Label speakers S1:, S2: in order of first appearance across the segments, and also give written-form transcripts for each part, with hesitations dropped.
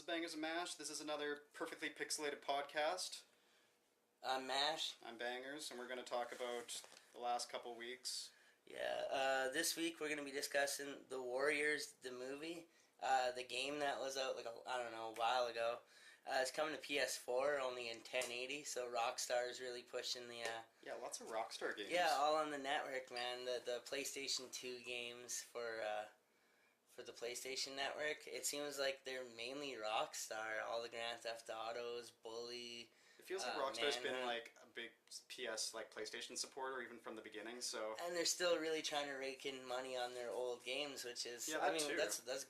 S1: is Bangerz and Mash. This is another perfectly pixelated podcast.
S2: I'm Mash.
S1: I'm Bangerz, and we're going to talk about the last couple weeks.
S2: Yeah, this week we're going to be discussing The Warriors, the movie. The game that was out, a while ago. It's coming to PS4, only in 1080, so Rockstar is really pushing the...
S1: Yeah, lots of Rockstar games.
S2: Yeah, all on the network, man. The PlayStation 2 games for the PlayStation Network, it seems like they're mainly Rockstar. All the Grand Theft Autos, Bully...
S1: It feels like Rockstar's been like a big PlayStation supporter even from the beginning, so...
S2: And they're still really trying to rake in money on their old games, which is...
S1: Yeah,
S2: that's good, that's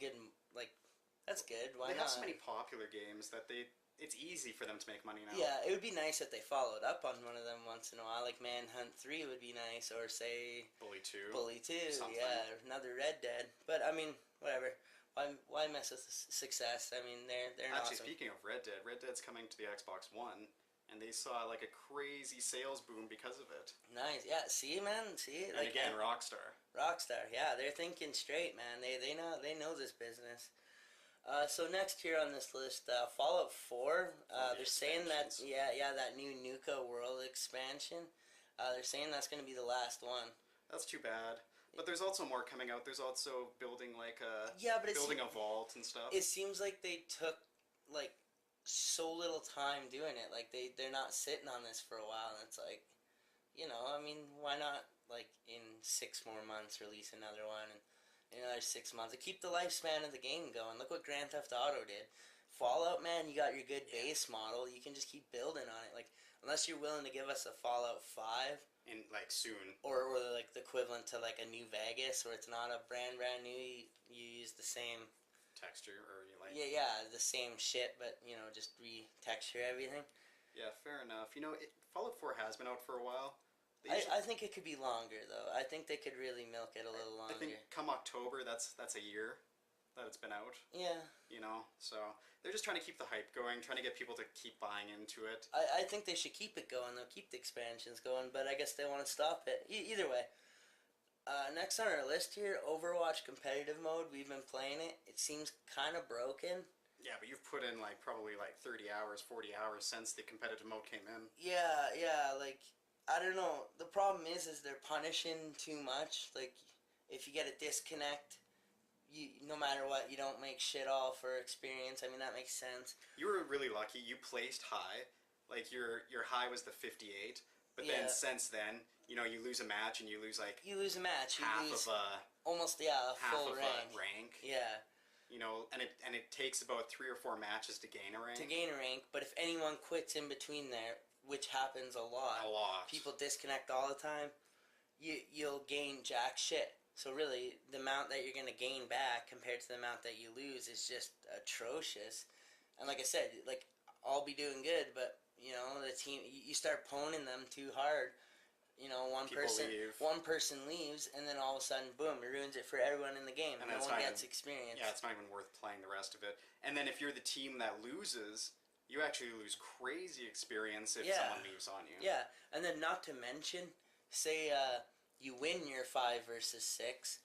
S2: good. Why not?
S1: They have so many popular games that it's easy for them to make money now.
S2: Yeah, it would be nice if they followed up on one of them once in a while, like Manhunt 3 would be nice, or say...
S1: Bully 2.
S2: Bully 2,
S1: something.
S2: yeah, another Red Dead. But, I mean, whatever. Why mess with success? I mean, they're
S1: Actually,
S2: awesome.
S1: Speaking of Red Dead's coming to the Xbox One, and they saw like a crazy sales boom because of it.
S2: Nice, yeah, see, man, see?
S1: And again, Rockstar.
S2: Rockstar, yeah, they're thinking straight, man. They know this business. So next here on this list, Fallout 4. They're saying that that new Nuka World expansion. They're saying that's going to be the last one.
S1: That's too bad. But there's also more coming out. There's also building a vault and stuff.
S2: It seems like they took so little time doing it. Like they're not sitting on this for a while. And it's like, I mean, why not in 6 more months release another one and another 6 months to keep the lifespan of the game going. Look what Grand Theft Auto did. Fallout, man, you got your good base model. You can just keep building on it. Unless you're willing to give us a Fallout 5
S1: in soon,
S2: or the equivalent to a New Vegas, where it's not a brand new. You use the same
S1: texture, or you
S2: the same shit, but just retexture everything.
S1: Yeah, fair enough. Fallout 4 has been out for a while.
S2: I think it could be longer, though. I think they could really milk it a little longer.
S1: I think come October, that's a year that it's been out.
S2: Yeah.
S1: So they're just trying to keep the hype going, trying to get people to keep buying into it.
S2: I think they should keep it going, though, keep the expansions going, but I guess they want to stop it. Either way. Next on our list here, Overwatch competitive mode. We've been playing it. It seems kind of broken.
S1: Yeah, but you've put in probably 30 hours, 40 hours since the competitive mode came in.
S2: Yeah, I don't know. The problem is they're punishing too much. If you get a disconnect, no matter what, you don't make shit all for experience. I mean, that makes sense.
S1: You were really lucky. You placed high. Your high was the 58. But then since then, you lose a match and you lose
S2: you lose a match.
S1: Half
S2: you lose
S1: of a
S2: almost a full
S1: rank. Rank.
S2: Yeah.
S1: And it takes about 3 or 4 matches to gain a rank.
S2: But if anyone quits in between there, which happens a lot. People disconnect all the time. You'll gain jack shit. So really, the amount that you're going to gain back compared to the amount that you lose is just atrocious. And like I said, I'll be doing good, but the team, you start poning them too hard. One person leaves, and then all of a sudden, boom, it ruins it for everyone in the game. And no one gets experience.
S1: Yeah, it's not even worth playing the rest of it. And then if you're the team that loses, you actually lose crazy experience if someone leaves on you.
S2: Yeah, and then not to mention, say you win your 5 versus 6.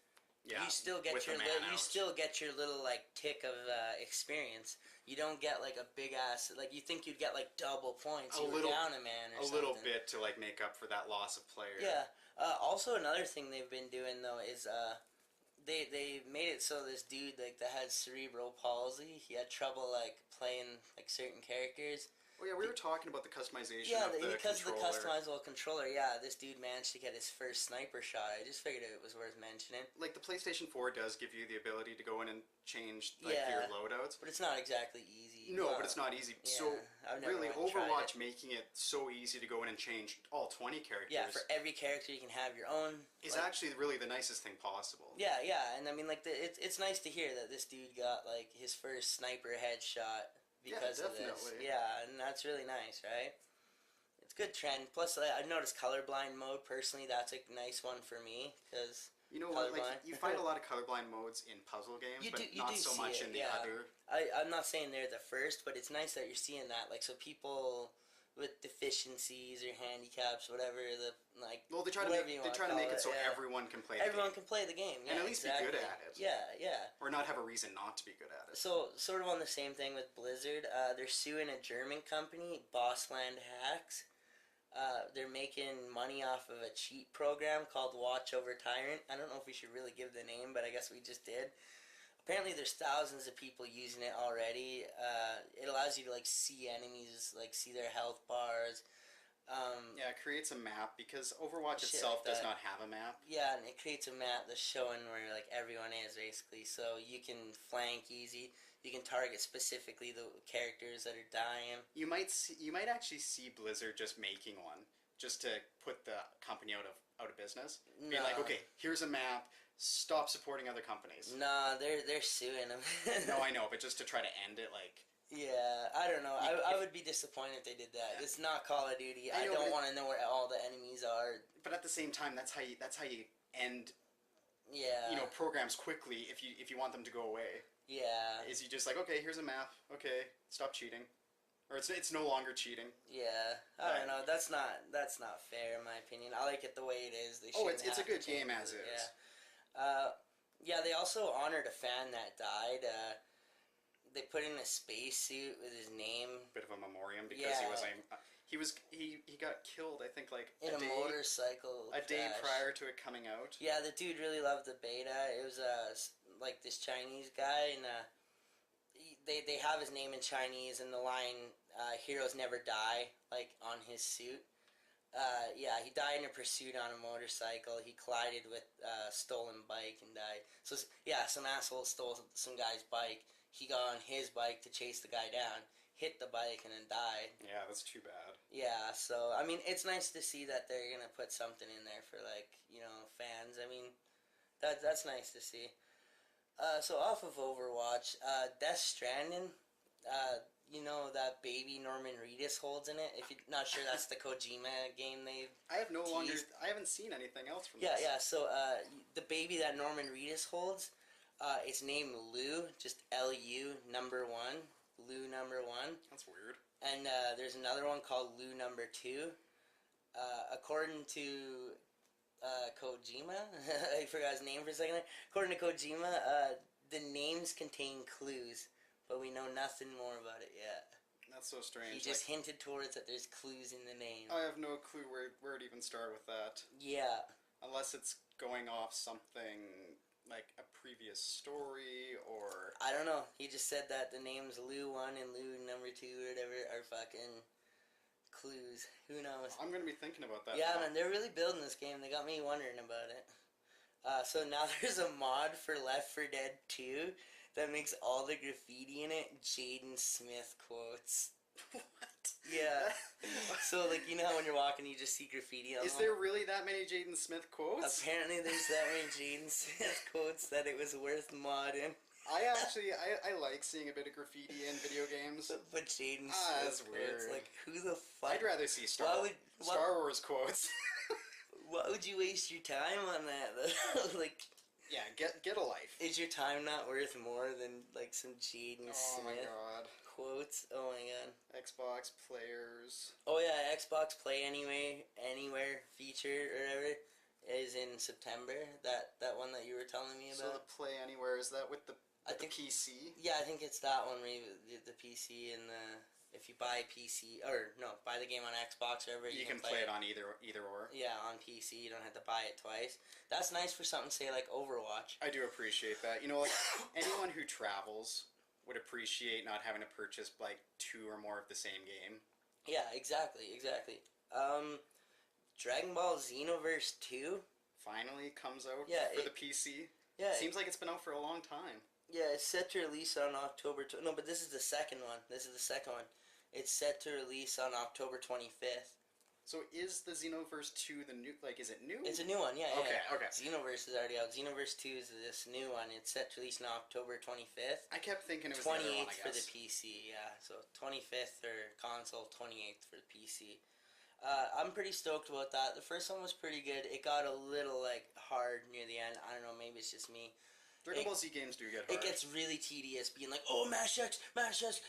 S2: Yeah, you still get your little tick of experience. You don't get a big ass you think you'd get double points. You were down a man or something.
S1: A little bit to make up for that loss of player.
S2: Yeah. Also, another thing they've been doing though is they made it so this dude that had cerebral palsy, he had trouble playing certain characters.
S1: Oh yeah, we were talking about the customization of the
S2: because
S1: controller.
S2: of the customizable controller, this dude managed to get his first sniper shot. I just figured it was worth mentioning.
S1: The PlayStation 4 does give you the ability to go in and change your loadouts.
S2: But it's not exactly easy.
S1: No, but it's not easy. Yeah, so really, Overwatch making it so easy to go in and change all 20 characters.
S2: Yeah, for every character you can have your own.
S1: Is actually really the nicest thing possible.
S2: Yeah, and I mean it's nice to hear that this dude got his first sniper headshot. Because of this. Yeah, and that's really nice, right? It's a good trend. Plus, I've noticed colorblind mode, personally, that's a nice one for me, because
S1: you find a lot of colorblind modes in puzzle games, but not so much in the other.
S2: I'm not saying they're the first, but it's nice that you're seeing that, so people with deficiencies or handicaps, whatever
S1: Well, they try to make it so everyone can play.
S2: Everyone can play the game,
S1: and at least be good at it.
S2: Yeah.
S1: Or not have a reason not to be good at it.
S2: So sort of on the same thing with Blizzard, they're suing a German company, Bossland Hacks. They're making money off of a cheat program called Watch Over Tyrant. I don't know if we should really give the name, but I guess we just did. Apparently there's thousands of people using it already. It allows you to see enemies, see their health bars.
S1: It creates a map because Overwatch itself does not have a map.
S2: Yeah, and it creates a map that's showing where everyone is basically, so you can flank easy. You can target specifically the characters that are dying.
S1: You might actually see Blizzard just making one just to put the company out of business. Being like, okay, here's a map. Stop supporting other companies.
S2: Nah, they're suing them.
S1: No, I know, but just to try to end it,
S2: Yeah, I don't know. I would be disappointed if they did that. Yeah. It's not Call of Duty. I don't want to know where all the enemies are.
S1: But at the same time, that's how you end.
S2: Yeah.
S1: Programs quickly if you want them to go away.
S2: Yeah.
S1: Is you just okay, here's a map. Okay, stop cheating, or it's no longer cheating.
S2: Yeah, I don't know. That's not fair in my opinion. I like it the way it is.
S1: It's a good game as is.
S2: Yeah. Yeah. They also honored a fan that died. They put in a spacesuit with his name.
S1: Bit of a memoriam because he got killed. I think
S2: in a motorcycle
S1: a day prior to it coming out.
S2: Yeah, the dude really loved the beta. It was this Chinese guy, and they have his name in Chinese and the line "Heroes never die" on his suit. Yeah, he died in a pursuit on a motorcycle. He collided with a stolen bike and died. So yeah, some asshole stole some guy's bike. He got on his bike to chase the guy down, hit the bike, and then died.
S1: Yeah, that's too bad.
S2: Yeah, so I mean, it's nice to see that they're gonna put something in there for fans. I mean, that's nice to see. So off of Overwatch, Death Stranding, that baby Norman Reedus holds in it. If you're not sure, that's the Kojima game they've
S1: I haven't seen anything else from this.
S2: Yeah, so the baby that Norman Reedus holds, it's named Lou, just L-U, number 1. Lou number 1.
S1: That's weird.
S2: And there's another one called Lou number 2. According to Kojima, I forgot his name for a second there. According to Kojima, the names contain clues, but we know nothing more about it yet.
S1: That's so strange.
S2: He just hinted towards that there's clues in the name.
S1: I have no clue where to even start with that.
S2: Yeah.
S1: Unless it's going off something like a previous story or...
S2: I don't know. He just said that the names Lou 1 and Lou number 2 or whatever are fucking clues. Who knows?
S1: I'm going to be thinking about that.
S2: Yeah, man, they're really building this game. They got me wondering about it. So now there's a mod for Left 4 Dead 2 that makes all the graffiti in it Jaden Smith quotes.
S1: What?
S2: Yeah. So, how when you're walking, you just see graffiti on
S1: Is there really that many Jaden Smith quotes?
S2: Apparently there's that many Jaden Smith quotes that it was worth modding.
S1: I like seeing a bit of graffiti in video games.
S2: But Jaden Smith
S1: that's weird.
S2: Quotes, who the fuck?
S1: I'd rather see Star Wars quotes.
S2: Why would you waste your time on that, though?
S1: Yeah, get a life.
S2: Is your time not worth more than, some Jaden Smith?
S1: Oh my god.
S2: Quotes? Oh my god.
S1: Xbox players.
S2: Oh yeah, Xbox Play Anywhere feature or whatever is in September. That one that you were telling me about.
S1: So the Play Anywhere, is that with the PC?
S2: Yeah, I think it's that one where the PC and the... If you buy PC, buy the game on Xbox or whatever,
S1: you can play it on either or.
S2: Yeah, on PC, you don't have to buy it twice. That's nice for something, say, like Overwatch.
S1: I do appreciate that. Anyone who travels would appreciate not having to purchase, 2 or more of the same game.
S2: Yeah, exactly. Dragon Ball Xenoverse 2?
S1: Finally comes out for the PC.
S2: Yeah.
S1: Seems like it's been out for a long time.
S2: Yeah, it's set to release on October... No, but this is the second one. It's set to release on October 25th.
S1: So is the Xenoverse 2 the new... is it new?
S2: It's a new one, yeah.
S1: Okay.
S2: Xenoverse is already out. Xenoverse 2 is this new one. It's set to release on October 25th.
S1: I kept thinking it was the other one, I guess.
S2: 28th for the PC, yeah. So 25th for console, 28th for the PC. I'm pretty stoked about that. The first one was pretty good. It got a little, hard near the end. I don't know, maybe it's just me.
S1: Dragon Ball Z games do get hard.
S2: It gets really tedious being like, oh, mash X,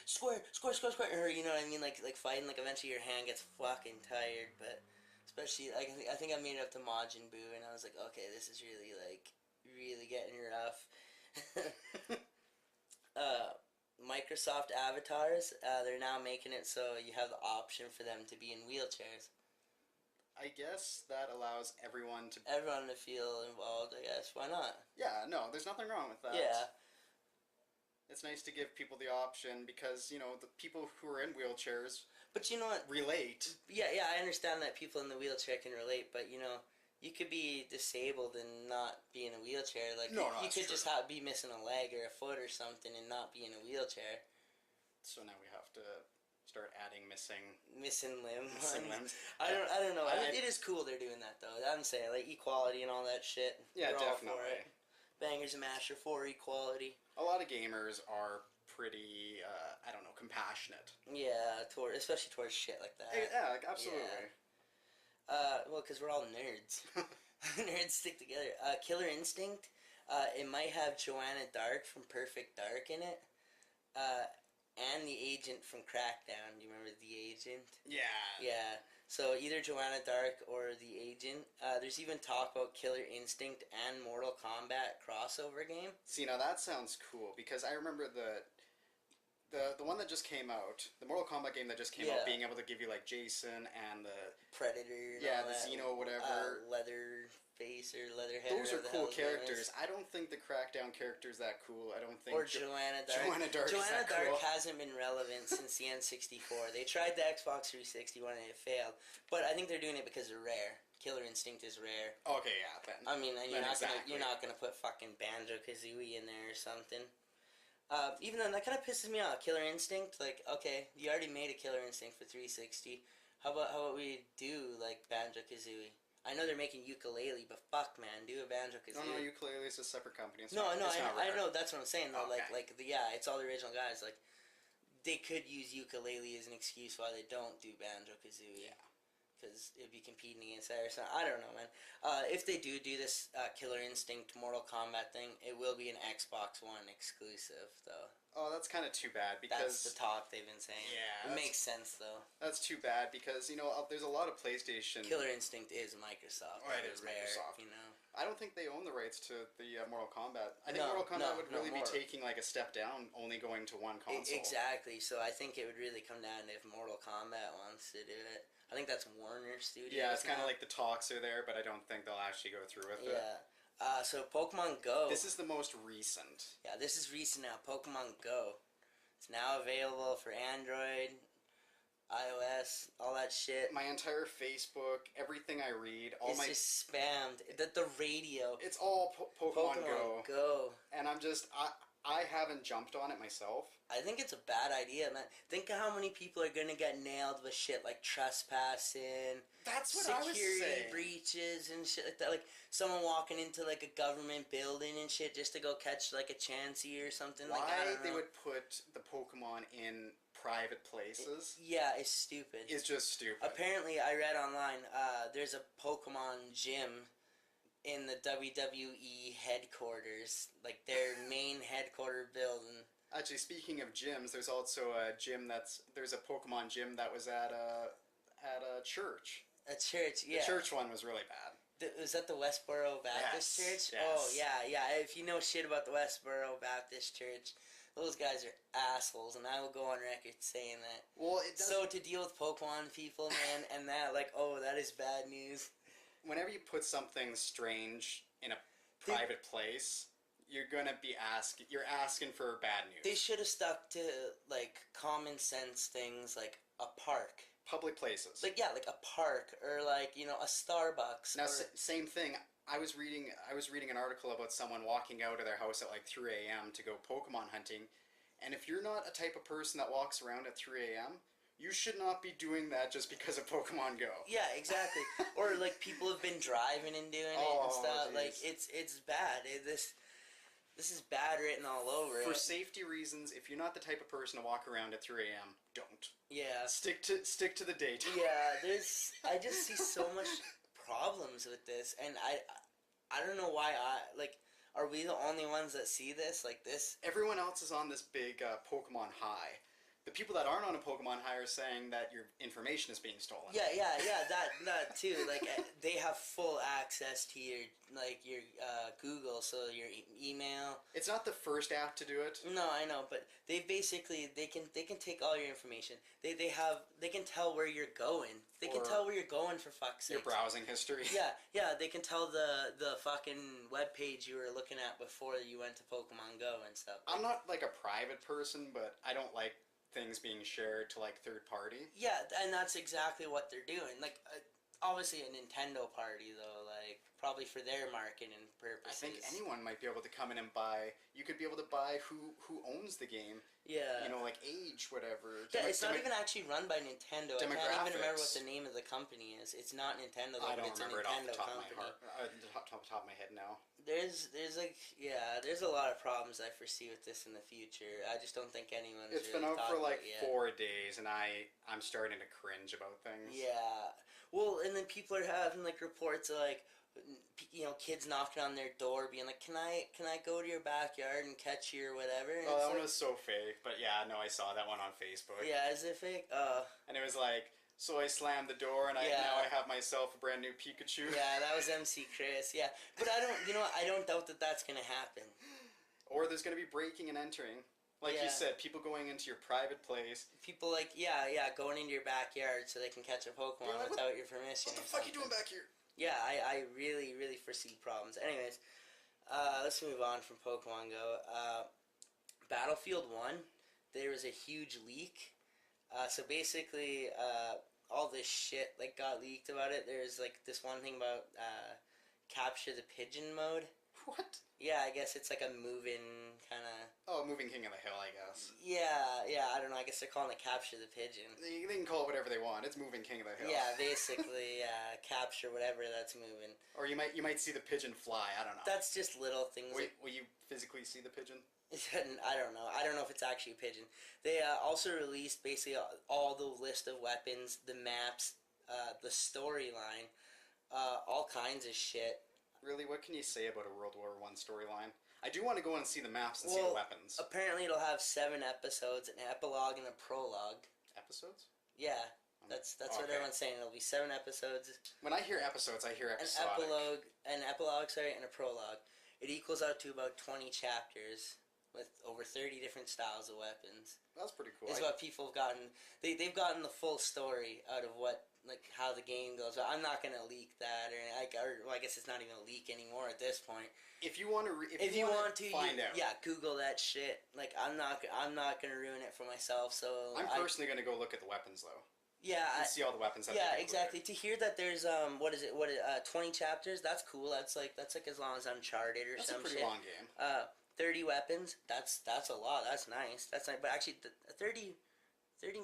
S2: square, or you know what I mean, like fighting, like eventually your hand gets fucking tired, but especially, like, I think I made it up to Majin Buu, and I was like, okay, this is really, like, really getting rough. Microsoft avatars, they're now making it so you have the option for them to be in wheelchairs.
S1: I guess that allows everyone to
S2: feel involved, I guess. Why not?
S1: Yeah, no, there's nothing wrong with that.
S2: Yeah.
S1: It's nice to give people the option because, you know, the people who are in wheelchairs
S2: but you know what?
S1: relate.
S2: Yeah, I understand that people in the wheelchair can relate, but, you know, you could be disabled and not be in a wheelchair. Like, you could just be missing a leg or a foot or something and not be in a wheelchair.
S1: So now we have to start adding missing limbs.
S2: I don't know. It is cool they're doing that though. I'm saying like equality and all that shit.
S1: Yeah, definitely.
S2: Bangers and Mash are for equality.
S1: A lot of gamers are pretty, compassionate.
S2: Yeah, especially towards shit like that.
S1: Yeah, absolutely.
S2: Yeah. Well, because we're all nerds. Nerds stick together. Killer Instinct. It might have Joanna Dark from Perfect Dark in it. And the agent from Crackdown. Do you remember the agent?
S1: Yeah.
S2: Yeah. So either Joanna Dark or the agent. There's even talk about Killer Instinct and Mortal Kombat crossover game.
S1: See, now that sounds cool because I remember the one that just came out, the Mortal Kombat game that just came out, being able to give you like Jason and the
S2: Predator.
S1: And the Xeno, whatever.
S2: Leatherface or Leatherhead.
S1: Those are cool characters. I don't think the Crackdown character's that cool. I don't think.
S2: Or Joanna Dark. Joanna Dark hasn't been relevant since the N64. They tried the Xbox 360 when it failed, but I think they're doing it because they're rare. Killer Instinct is rare.
S1: Okay, yeah, then.
S2: I mean, you're not gonna put fucking Banjo-Kazooie in there or something. Even though that kind of pisses me off. Killer Instinct, like, okay, you already made a Killer Instinct for 360. How about we do like Banjo-Kazooie? I know they're making Yooka-Laylee, but fuck, man, do a Banjo-Kazooie.
S1: No, Yooka-Laylee is a separate company.
S2: I know, that's what I'm saying, though. Okay. It's all the original guys. Like, they could use Yooka-Laylee as an excuse why they don't do Banjo-Kazooie. Yeah. Because it'd be competing against that or something. I don't know, man. If they do this Killer Instinct Mortal Kombat thing, it will be an Xbox One exclusive, though.
S1: Oh, that's kind of too bad because...
S2: That's the talk they've been saying.
S1: Yeah.
S2: It makes sense, though.
S1: That's too bad because, you know, there's a lot of PlayStation...
S2: Killer Instinct is Microsoft.
S1: Oh, it is rare, Microsoft.
S2: You know?
S1: I don't think they own the rights to the Mortal Kombat. I think Mortal Kombat would really be taking like a step down, only going to one console.
S2: Exactly. So I think it would really come down to if Mortal Kombat wants to do it. I think that's Warner Studios.
S1: Yeah, it's kind of like the talks are there, but I don't think they'll actually go through with it.
S2: Yeah. So Pokemon Go.
S1: This is the most recent.
S2: Yeah, this is recent now. Pokemon Go. It's now available for Android, iOS, all that shit.
S1: My entire Facebook, everything I read,
S2: it's just spammed. The radio.
S1: It's all Pokemon
S2: Go.
S1: And I haven't jumped on it myself.
S2: I think it's a bad idea, man. Think of how many people are gonna get nailed with shit like trespassing.
S1: That's what I was saying.
S2: Security breaches and shit like that. Like someone walking into like a government building and shit just to go catch like a Chansey or something.
S1: Why
S2: like I don't know.
S1: They would put the Pokemon in private places?
S2: It's stupid.
S1: It's just stupid.
S2: Apparently, I read online. There's a Pokemon gym in the WWE headquarters, like their main headquarter building.
S1: Actually, speaking of gyms, there's also a gym there's a Pokemon gym that was at a church.
S2: A church, yeah.
S1: The church one was really bad.
S2: Was that the Westboro Baptist Church?
S1: Yes.
S2: Oh, yeah. If you know shit about the Westboro Baptist Church, those guys are assholes, and I will go on record saying that.
S1: Well,
S2: So to deal with Pokemon people, man, and that, like, oh, that is bad news.
S1: Whenever you put something strange in a private place, you're gonna be asking for bad news.
S2: They should have stuck to like common sense things, like a park,
S1: public places.
S2: like a park, or like a Starbucks.
S1: Now, same thing. I was reading an article about someone walking out of their house at like 3 a.m. to go Pokemon hunting, and if you're not a type of person that walks around at 3 a.m., you should not be doing that just because of Pokemon Go.
S2: Yeah, exactly. Or like people have been driving and doing it and stuff. Geez. Like it's bad. This is bad written all over
S1: For safety reasons, if you're not the type of person to walk around at 3 a.m., don't.
S2: Yeah.
S1: Stick to the daytime.
S2: Yeah, I just see so much problems with this, and I don't know why Are we the only ones that see this? Like this?
S1: Everyone else is on this big Pokemon high. The people that aren't on a Pokemon high are saying that your information is being stolen.
S2: Yeah, that too. Like they have full access to your Google, so your email.
S1: It's not the first app to do it.
S2: No, I know, but they basically they can take all your information. They can tell where you're going. They can tell where you're going, for fuck's sake.
S1: Your browsing history.
S2: Yeah. They can tell the fucking web page you were looking at before you went to Pokemon Go and stuff.
S1: I'm not like a private person, but I don't like things being shared to like third party.
S2: Yeah, and that's exactly what they're doing. Like obviously a Nintendo party though, like probably for their marketing purposes.
S1: I think anyone might be able to come in and buy. You could be able to buy who owns the game.
S2: Yeah.
S1: You know, like age, whatever.
S2: Yeah, it's not even actually run by Nintendo. I can't even remember what the name of the company is. It's not Nintendo though, but it's a Nintendo company.
S1: Top of my head now.
S2: There's a lot of problems I foresee with this in the future. I just don't think anyone's.
S1: It's been out for like 4 days, and I'm starting to cringe about things.
S2: Yeah. Well, and then people are having like reports of like, you know, kids knocking on their door, being like, "Can I go to your backyard and catch you or whatever?" And
S1: that one was so fake, but yeah, no, I saw that one on Facebook.
S2: Yeah, is it fake?
S1: And it was like, so I slammed the door, and now I have myself a brand new Pikachu.
S2: Yeah, that was MC Chris. Yeah, but I don't doubt that that's gonna happen.
S1: Or there's gonna be breaking and entering. Like you said, people going into your private place.
S2: People like, going into your backyard so they can catch a Pokemon without your permission.
S1: What the fuck are you doing back here?
S2: Yeah, I really, really foresee problems. Anyways, let's move on from Pokemon Go. Battlefield 1, there was a huge leak. So basically, all this shit like got leaked about it. There's like this one thing about capture the pigeon mode.
S1: What?
S2: Yeah, I guess it's like a moving kind of...
S1: Oh, moving king of the hill, I guess.
S2: Yeah, I don't know. I guess they're calling it capture the pigeon.
S1: They can call it whatever they want. It's moving king of the hill.
S2: Yeah, basically, capture whatever that's moving.
S1: Or you might see the pigeon fly. I don't know.
S2: That's just little things.
S1: Will you physically see the pigeon?
S2: I don't know. I don't know if it's actually a pigeon. They also released basically all the list of weapons, the maps, the storyline, all kinds of shit.
S1: Really, what can you say about a World War I storyline? I do want to go and see the maps and see the weapons.
S2: Apparently it'll have 7 episodes, an epilogue and a prologue.
S1: Episodes?
S2: Yeah, that's what everyone's saying. It'll be 7 episodes.
S1: When I hear episodes, I hear episodic.
S2: An epilogue, and a prologue. It equals out to about 20 chapters with over 30 different styles of weapons.
S1: That's pretty cool.
S2: It's what people have gotten. They've gotten the full story out of how the game goes. I'm not gonna leak that, or I guess it's not even a leak anymore at this point.
S1: If you want to, find out,
S2: Google that shit. Like I'm not gonna ruin it for myself. So
S1: I'm personally gonna go look at the weapons though.
S2: Yeah,
S1: and see all the weapons.
S2: Exactly. To hear that there's 20 chapters. That's cool. That's like as long as Uncharted or some shit.
S1: That's a pretty long game.
S2: 30 weapons. That's a lot. That's nice. That's nice. But actually, 30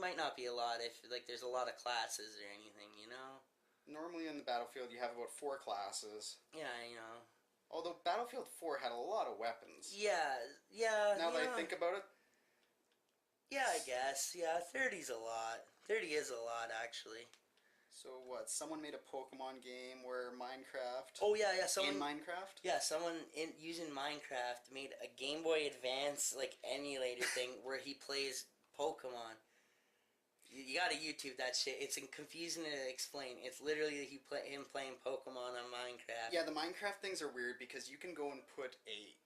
S2: might not be a lot if like there's a lot of classes or anything, you know?
S1: Normally in the Battlefield you have about 4 classes.
S2: Yeah, you know.
S1: Although Battlefield 4 had a lot of weapons.
S2: Yeah.
S1: Now that I think about it.
S2: Yeah, I guess. Yeah, 30's a lot. 30 is a lot, actually.
S1: So what? Someone made a Pokemon game where Minecraft...
S2: Oh, yeah.
S1: In Minecraft?
S2: Yeah, someone using Minecraft made a Game Boy Advance, like, emulator thing where he plays Pokemon. You gotta YouTube that shit. It's confusing to explain. It's literally him playing Pokemon on Minecraft.
S1: Yeah, the Minecraft things are weird because you can go and put a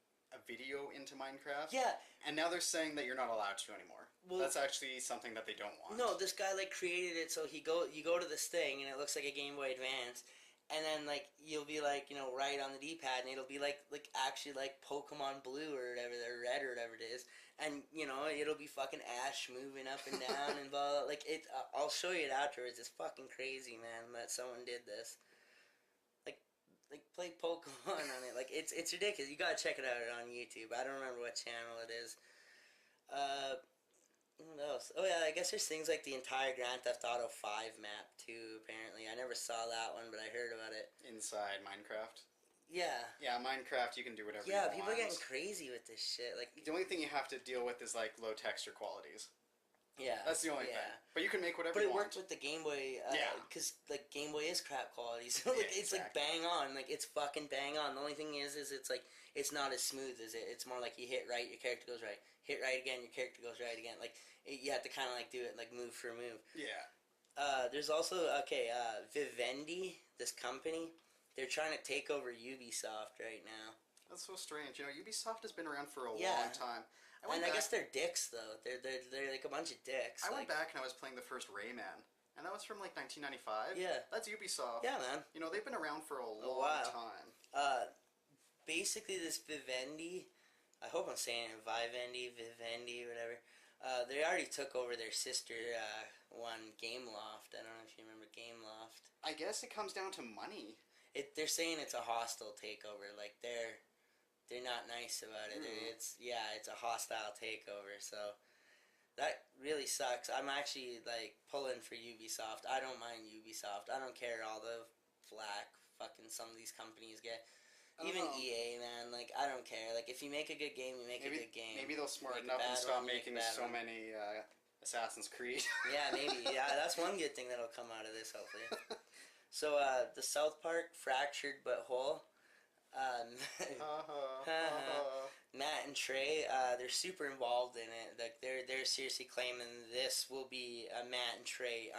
S1: video into Minecraft.
S2: Yeah. And
S1: now they're saying that you're not allowed to anymore. Well, that's actually something that they don't want.
S2: No, this guy like created it so you go to this thing and it looks like a Game Boy Advance. And then, like, you'll be, like, you know, right on the D-pad, and it'll be, like actually, like, Pokemon Blue or whatever, or Red or whatever it is. And, you know, it'll be fucking Ash moving up and down and blah, blah. Like, I'll show you it afterwards. It's fucking crazy, man, that someone did this. Like, play Pokemon on it. Like, it's ridiculous. You gotta check it out on YouTube. I don't remember what channel it is. What else? Oh, yeah, I guess there's things like the entire Grand Theft Auto 5 map, too, apparently. I never saw that one, but I heard about it.
S1: Inside Minecraft?
S2: Yeah.
S1: Yeah, Minecraft, you can do whatever you want.
S2: Yeah, people are getting crazy with this shit. Like,
S1: the only thing you have to deal with is, like, low texture qualities.
S2: Yeah.
S1: That's the only thing. But you can make whatever
S2: you want. But it
S1: want.
S2: worked with the Game Boy, because, like, Game Boy is crap quality, so, like, it's, like, bang on. Like, it's fucking bang on. The only thing is it's, like, it's not as smooth as it. It's more like you hit right, your character goes right. Hit right again, your character goes right again. Like, you have to kind of, like, do it, like, move for move.
S1: Yeah.
S2: There's also, Vivendi, this company, they're trying to take over Ubisoft right now.
S1: That's so strange. You know, Ubisoft has been around for a long time.
S2: I guess they're dicks, though. They're like a bunch of dicks.
S1: I went back and I was playing the first Rayman, and that was from like 1995.
S2: Yeah.
S1: That's Ubisoft.
S2: Yeah, man.
S1: You know, they've been around for a long time.
S2: Basically, this Vivendi, I hope I'm saying it, Vivendi, whatever. They already took over their sister one, Gameloft. I don't know if you remember Gameloft.
S1: I guess it comes down to money.
S2: They're saying it's a hostile takeover. Like, they're not nice about it. It's a hostile takeover. So that really sucks. I'm actually like pulling for Ubisoft. I don't mind Ubisoft. I don't care all the flack fucking some of these companies get. Even EA, man. Like, I don't care. Like, if you make a good game, you make a good game.
S1: Maybe they'll smarten up and stop making so many Assassin's Creed.
S2: Yeah, maybe. Yeah, that's one good thing that'll come out of this, hopefully. So, the South Park Fractured But Whole. Matt and Trey, they're super involved in it. Like, they're seriously claiming this will be a Matt and Trey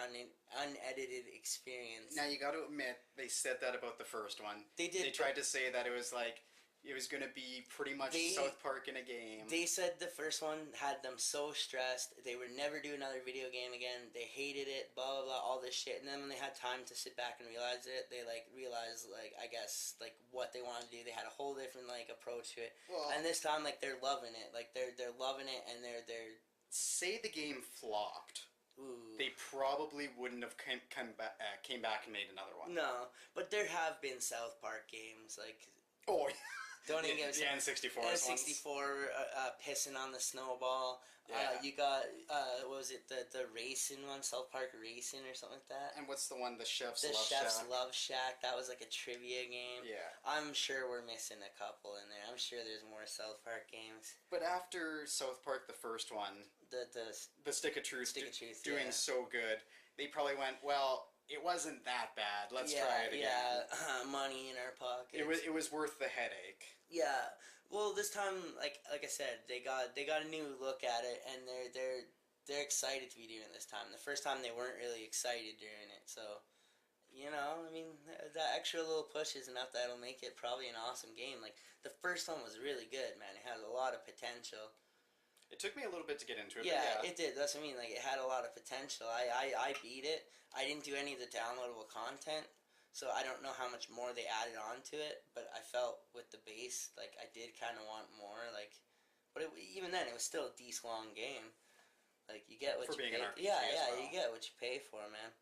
S2: unedited experience.
S1: Now, you got to admit, they said that about the first one.
S2: They did.
S1: They tried to say that it was like, it was going to be pretty much South Park in a game.
S2: They said the first one had them so stressed. They would never do another video game again. They hated it, blah, blah, blah, all this shit. And then when they had time to sit back and realize it, they, like, realized, like, I guess, like, what they wanted to do. They had a whole different, like, approach to it. Well, and this time, like, they're loving it. Like, they're loving it, and they're...
S1: Say the game flopped.
S2: Ooh.
S1: They probably wouldn't have came back and made another one.
S2: No, but there have been South Park games, like...
S1: Oh,
S2: don't even get
S1: the N64
S2: N64 pissing on the snowball.
S1: Yeah.
S2: You got what was it, the racing one, South Park Racing or something like that.
S1: And what's the one, the Chef's
S2: Love Shack? That was like a trivia game.
S1: Yeah.
S2: I'm sure we're missing a couple in there. I'm sure there's more South Park games.
S1: But after South Park, the first one, the Stick of Truth, doing so good, they probably went, well, it wasn't that bad. Let's try it again.
S2: Yeah, money in our pockets.
S1: It was worth the headache.
S2: Yeah. Well, this time, like I said, they got a new look at it, and they're excited to be doing it this time. The first time they weren't really excited doing it, so you know, I mean, that extra little push is enough that'll make it probably an awesome game. Like, the first one was really good, man. It had a lot of potential.
S1: It took me a little bit to get into it.
S2: Yeah,
S1: but
S2: it did. That's what I mean. Like, it had a lot of potential. I beat it. I didn't do any of the downloadable content, so I don't know how much more they added on to it, but I felt with the base, like, I did kind of want more, like, but even then, it was still a decent long game. Like, you get what you pay for. Yeah, you get what you pay for, man.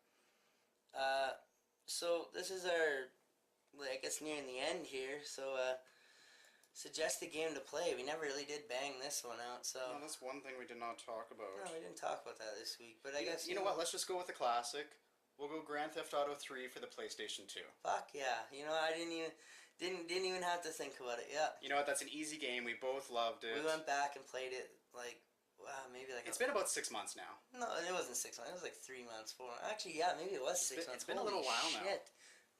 S2: So, this is our, I guess, nearing the end here, so, suggest a game to play. We never really did bang this one out, so...
S1: No, that's one thing we did not talk about.
S2: No, we didn't talk about that this week, but I guess...
S1: You know what, let's just go with the classic. We'll go Grand Theft Auto 3 for the PlayStation 2.
S2: Fuck yeah. You know, I didn't even have to think about it, yeah.
S1: You know what, that's an easy game. We both loved it.
S2: We went back and played it, like, wow, maybe like...
S1: It's been about 6 months now.
S2: No, it wasn't 6 months. It was like 3 months, 4 months. Actually, yeah, maybe it was 6 months.
S1: It's been a little while now.
S2: Shit.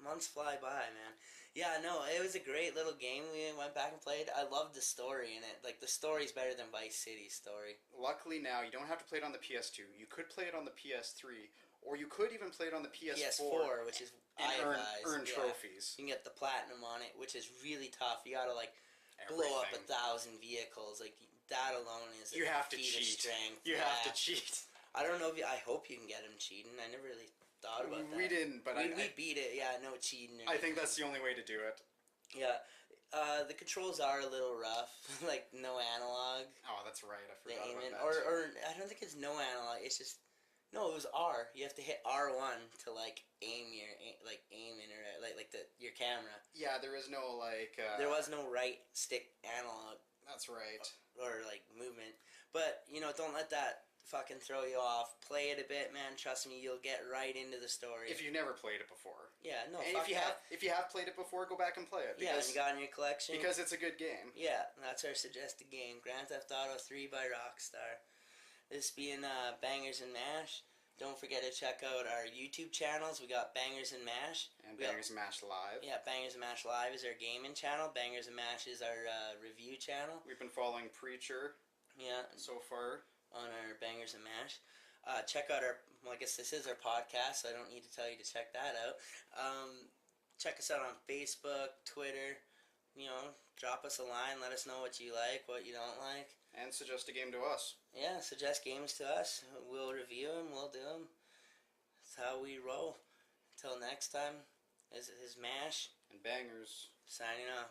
S2: Months fly by, man. Yeah, no, it was a great little game. We went back and played. I loved the story in it. Like, the story's better than Vice City's story.
S1: Luckily now, you don't have to play it on the PS2. You could play it on the PS3, or you could even play it on the PS4.
S2: Which is
S1: and earn trophies.
S2: You can get the platinum on it, which is really tough. You gotta, like, blow up 1,000 vehicles. Like, that alone is
S1: you have to cheat.
S2: Strength.
S1: You have to cheat.
S2: I don't know if I hope you can get him cheating. I never really thought about that.
S1: We didn't, but
S2: we beat it. Yeah, no cheating.
S1: I think that's the only way to do it.
S2: Yeah. The controls are a little rough. Like, no analog.
S1: Oh, that's right. I forgot about that.
S2: Or I don't think it's no analog. It's just... No, it was R. You have to hit R1 to, like, aim in or, like your camera.
S1: Yeah, there is no, like...
S2: there was no right stick analog.
S1: That's right.
S2: Or, like, movement. But, you know, don't let that fucking throw you off. Play it a bit, man. Trust me, you'll get right into the story.
S1: If you've never played it before.
S2: Yeah, no,
S1: and if you have played it before, go back and play it.
S2: Yeah, you got it in your collection.
S1: Because it's a good game.
S2: Yeah, that's our suggested game. Grand Theft Auto 3 by Rockstar. This being Bangers and Mash. Don't forget to check out our YouTube channels. We got Bangers and Mash.
S1: And Bangerz and Mash Live.
S2: Yeah, Bangers and Mash Live is our gaming channel. Bangers and Mash is our review channel.
S1: We've been following Preacher.
S2: Yeah.
S1: So far.
S2: On our Bangers and Mash. Check out our, well, I guess this is our podcast, so I don't need to tell you to check that out. Check us out on Facebook, Twitter. You know, drop us a line. Let us know what you like, what you don't like.
S1: And suggest a game to us.
S2: Yeah, suggest games to us. We'll review them. We'll do them. That's how we roll. Until next time, this is Mash.
S1: And Bangerz.
S2: Signing off.